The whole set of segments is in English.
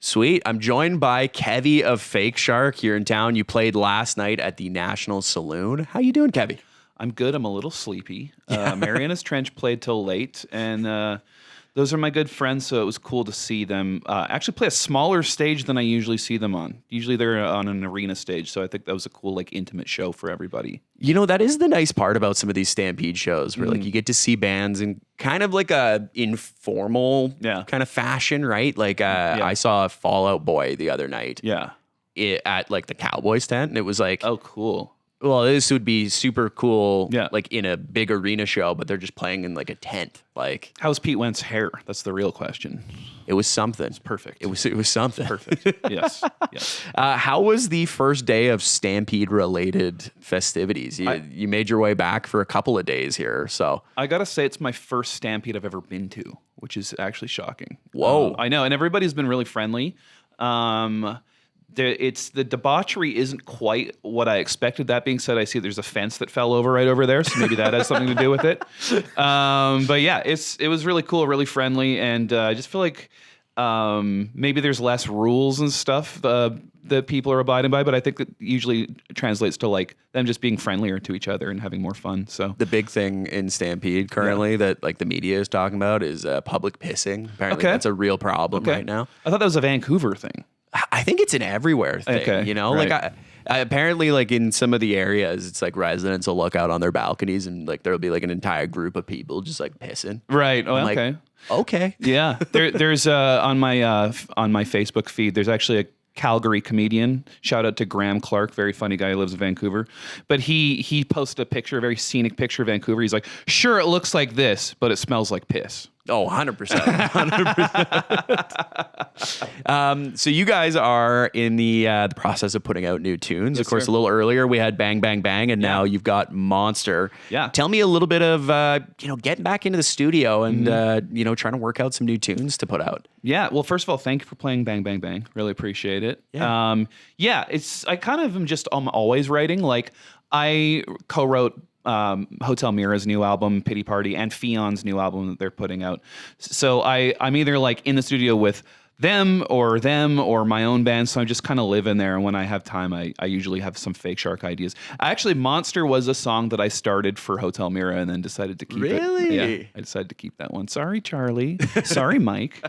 Sweet. I'm joined by Kevvy of Fake Shark here in town. You played last night at the National Saloon. How you doing, Kevvy? I'm good. I'm a little sleepy. Marianas Trench played till late, and those are my good friends, so it was cool to see them actually play a smaller stage than I usually see them on. Usually they're on an arena stage, so I think that was a cool, like, intimate show for everybody. You know, that is the nice part about some of these Stampede shows where like you get to see bands in kind of like a informal kind of fashion, right? Like I saw Fall Out Boy the other night at like the Cowboys tent, and it was like, oh, cool. Well, this would be super cool, like in a big arena show, but they're just playing in like a tent. Like, how's Pete Wentz's hair? That's the real question. It was something. It's perfect. It was something. Perfect. Yes. Yes. How was the first day of Stampede related festivities? You made your way back for a couple of days here, so I gotta say it's my first Stampede I've ever been to, which is actually shocking. Whoa! I know, and everybody's been really friendly. The debauchery isn't quite what I expected. That being said, I see there's a fence that fell over right over there, so maybe that has something to do with it. But yeah, it was really cool, really friendly, and I just feel like maybe there's less rules and stuff that people are abiding by, but I think that usually translates to like them just being friendlier to each other and having more fun. So the big thing in Stampede currently that like the media is talking about is public pissing. Apparently that's a real problem right now. I thought that was a Vancouver thing. I think it's an everywhere thing, you know, like I apparently like in some of the areas, it's like residents will look out on their balconies and like there'll be like an entire group of people just like pissing. Right. Oh, like, okay. Okay. Yeah. There's on my Facebook feed, there's actually a Calgary comedian. Shout out to Graham Clark, very funny guy who lives in Vancouver. But he posted a picture, a very scenic picture of Vancouver. He's like, sure, it looks like this, but it smells like piss. Oh, 100%. 100%. So you guys are in the process of putting out new tunes. Yes, of course, sir. a little earlier we had Bang Bang Bang, and now you've got Monster. Yeah. Tell me a little bit of getting back into the studio and trying to work out some new tunes to put out. Yeah. Well, first of all, thank you for playing Bang Bang Bang. Really appreciate it. Yeah. I kind of am just always writing. Like I co-wrote Hotel Mira's new album, Pity Party, and Fionn's new album that they're putting out. So I'm either like in the studio with them or my own band. So I just kind of live in there. And when I have time, I usually have some Fake Shark ideas. Actually, Monster was a song that I started for Hotel Mira and then decided to keep it. Really? Yeah, I decided to keep that one. Sorry, Charlie. Sorry, Mike.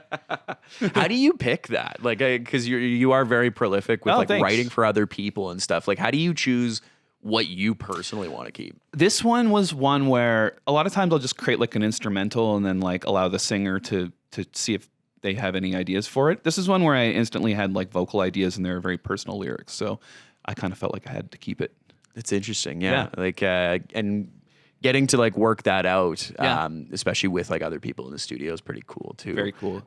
How do you pick that? Like, because you are very prolific with thanks. writing for other people and stuff. Like, how do you choose what you personally want to keep? This one was one where a lot of times I'll just create like an instrumental and then like allow the singer to see if they have any ideas for it. This is one where I instantly had like vocal ideas and they were very personal lyrics. So I kind of felt like I had to keep it. It's interesting. Yeah. Like, and getting to like work that out, especially with like other people in the studio is pretty cool too. Very cool.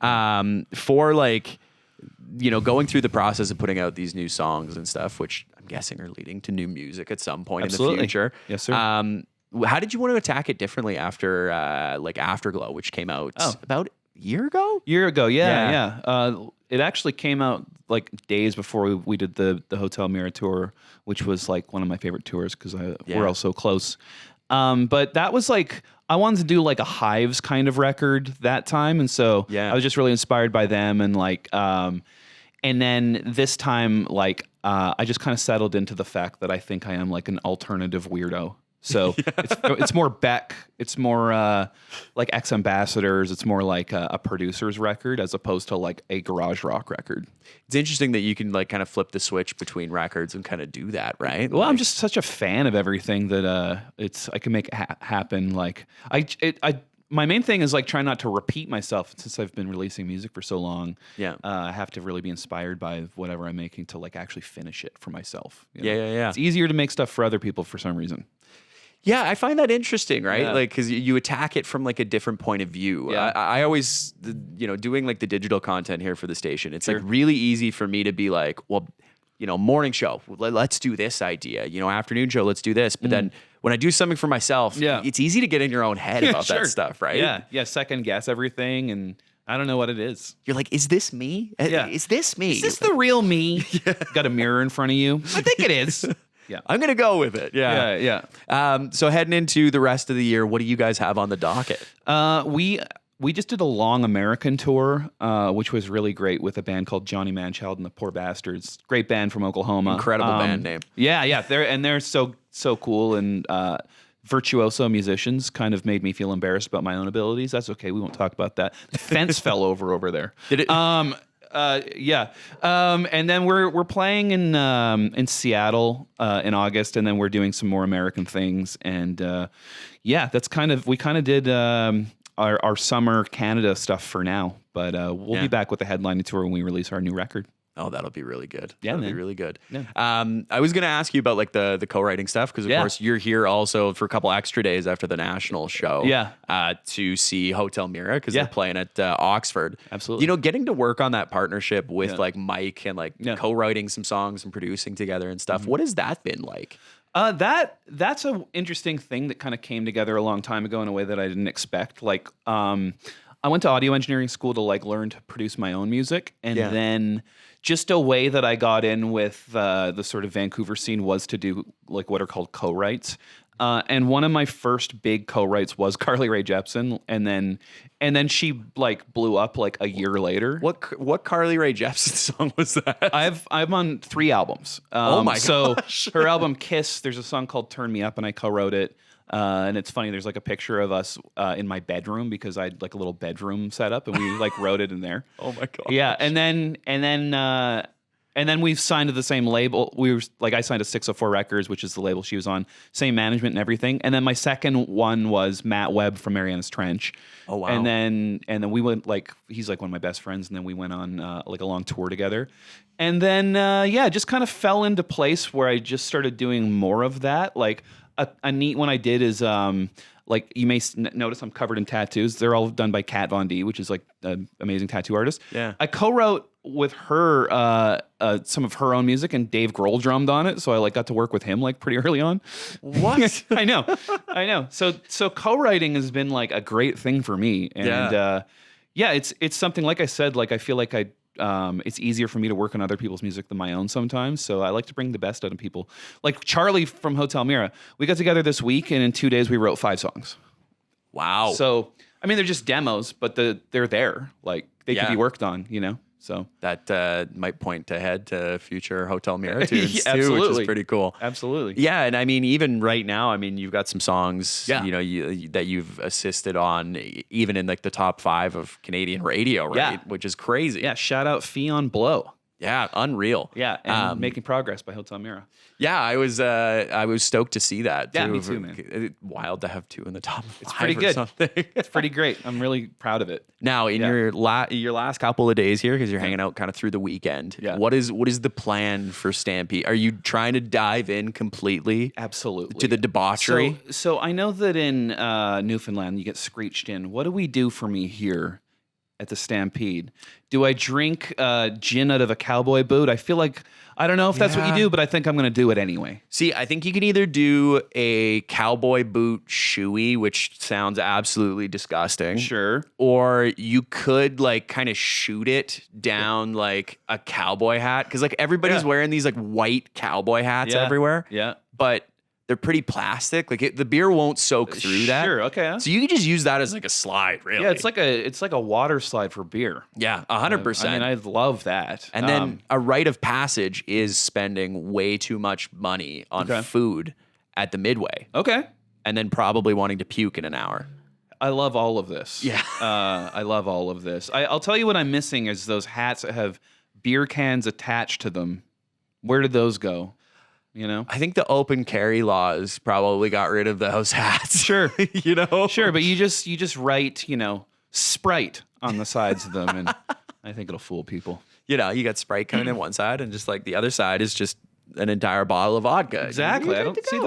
For like, going through the process of putting out these new songs and stuff, which I'm guessing are leading to new music at some point in the future. Yes, sir. How did you want to attack it differently after like Afterglow, which came out about a year ago? Yeah. It actually came out like days before we did the Hotel Mira tour, which was like one of my favorite tours because we're all so close. But that was like, I wanted to do like a Hives kind of record that time. And so I was just really inspired by them. And like, and then this time, like, I just kind of settled into the fact that I think I am like an alternative weirdo. So it's more Beck. It's more like Ex Ambassadors. It's more like a producer's record as opposed to like a garage rock record. It's interesting that you can like kind of flip the switch between records and kind of do that, right? Well, I'm just such a fan of everything that I can make it happen. Like my main thing is like trying not to repeat myself since I've been releasing music for so long. Yeah. I have to really be inspired by whatever I'm making to like actually finish it for myself. You know? Yeah. It's easier to make stuff for other people for some reason. Yeah, I find that interesting, right? Like, because you attack it from like a different point of view. Yeah. I always, doing like the digital content here for the station, it's like really easy for me to be like, well, morning show, let's do this idea. Afternoon show, let's do this. But then when I do something for myself, it's easy to get in your own head about that stuff, right? Yeah. Second guess everything, and I don't know what it is. You're like, is this me? Yeah. Is this me? Is this the real me? Got a mirror in front of you? I think it is. Yeah, I'm gonna go with it. Yeah. So heading into the rest of the year, what do you guys have on the docket? We we just did a long American tour, which was really great with a band called Johnny Manchild and the Poor Bastards. Great band from Oklahoma. Incredible band name. Yeah. They're so cool and virtuoso musicians. Kind of made me feel embarrassed about my own abilities. That's okay. We won't talk about that. The fence fell over there. Did it? Yeah. And then we're playing in Seattle in August, and then we're doing some more American things. And that's we kind of did our summer Canada stuff for now. But we'll be back with the headlining tour when we release our new record. Oh, that'll be really good. Yeah, that'll be really good. Yeah. I was going to ask you about like the co-writing stuff because of course you're here also for a couple extra days after the national show. Yeah. To see Hotel Mira because they're playing at Oxford. Absolutely. You know, getting to work on that partnership with like Mike and like co-writing some songs and producing together and stuff. What has that been like? That's an interesting thing that kind of came together a long time ago in a way that I didn't expect. Like, I went to audio engineering school to like learn to produce my own music, and then just a way that I got in with the sort of Vancouver scene was to do like what are called co-writes. And one of my first big co-writes was Carly Rae Jepsen, and then she like blew up like a year later. What Carly Rae Jepsen song was that? I'm on 3 albums. Oh my so gosh. her album Kiss, there's a song called Turn Me Up, and I co-wrote it. And it's funny, there's like a picture of us in my bedroom because I had like a little bedroom set up, and we like wrote it in there. Oh my god. Yeah, and then we've signed to the same label. I signed to 604 Records, which is the label she was on. Same management and everything. And then my second one was Matt Webb from Marianas Trench. Oh wow. And then we went he's like one of my best friends. And then we went on like a long tour together. And then just kind of fell into place where I just started doing more of that. Like a neat one I did is like you may notice I'm covered in tattoos. They're all done by Kat Von D, which is like an amazing tattoo artist. Yeah. I co-wrote with her some of her own music, and Dave Grohl drummed on it, so I like got to work with him like pretty early on. What? I know. So co-writing has been like a great thing for me, and it's something, like I said, like I feel like it's easier for me to work on other people's music than my own sometimes. So I like to bring the best out of people. Like Charlie from Hotel Mira, we got together this week, and in 2 days we wrote 5 songs. Wow. So I mean, they're just demos, but they're there. Like they can be worked on, you know. So that might point ahead to future Hotel Mira tunes too, absolutely. which is pretty cool. Absolutely. Yeah, and I mean, even right now, I mean, you've got some songs, you know, that you've assisted on, even in like the top 5 of Canadian radio, right? Yeah. Which is crazy. Yeah. Shout out Fionn Blow. Yeah, unreal. Yeah, and Making Progress by Hotel Mira. Yeah, I was stoked to see that. Yeah, too. me too, man. Wild to have 2 in the top 5. It's pretty or good. Something. It's pretty great. I'm really proud of it. Now, in your last couple of days here, because you're hanging out kind of through the weekend, what is the plan for Stampede? Are you trying to dive in completely? Absolutely. To the debauchery? So I know that in Newfoundland you get screeched in. What do we do for me here at the Stampede? Do I drink gin out of a cowboy boot? I feel like, I don't know if that's what you do, but I think I'm going to do it anyway. See, I think you can either do a cowboy boot shoey, which sounds absolutely disgusting. Sure. Or you could like kind of shoot it down like a cowboy hat. Because like everybody's wearing these like white cowboy hats everywhere. Yeah. But they're pretty plastic. Like the beer won't soak through that. Sure. Okay. So you can just use that as like a slide, really. Yeah, it's like a water slide for beer. Yeah, 100%. I mean, I love that. And then a rite of passage is spending way too much money on food at the Midway. Okay. And then probably wanting to puke in an hour. I love all of this. Yeah. I love all of this. I'll tell you what I'm missing is those hats that have beer cans attached to them. Where did those go? You know, I think the open carry laws probably got rid of those hats. Sure. You know, sure. But you just write, you know, Sprite on the sides of them, and I think it'll fool people. You know, you got Sprite coming in one side, and just like the other side is just an entire bottle of vodka. Exactly. I don't see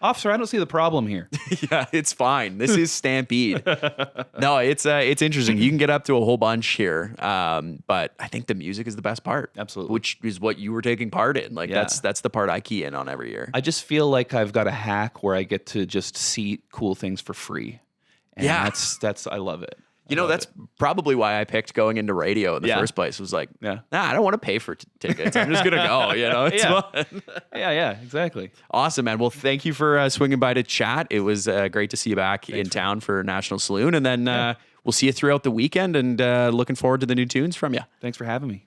officer. I don't see the problem here. Yeah, it's fine. This is Stampede. No, it's interesting. You can get up to a whole bunch here, but I think the music is the best part. Absolutely, which is what you were taking part in. Like that's the part I key in on every year. I just feel like I've got a hack where I get to just see cool things for free. And that's I love it. You know, that's probably why I picked going into radio in the first place. Was like, nah, I don't want to pay for tickets. I'm just going to go, you know, it's fun. Yeah, exactly. Awesome, man. Well, thank you for swinging by to chat. It was great to see you back in town for National Saloon. And then we'll see you throughout the weekend, and looking forward to the new tunes from you. Thanks for having me.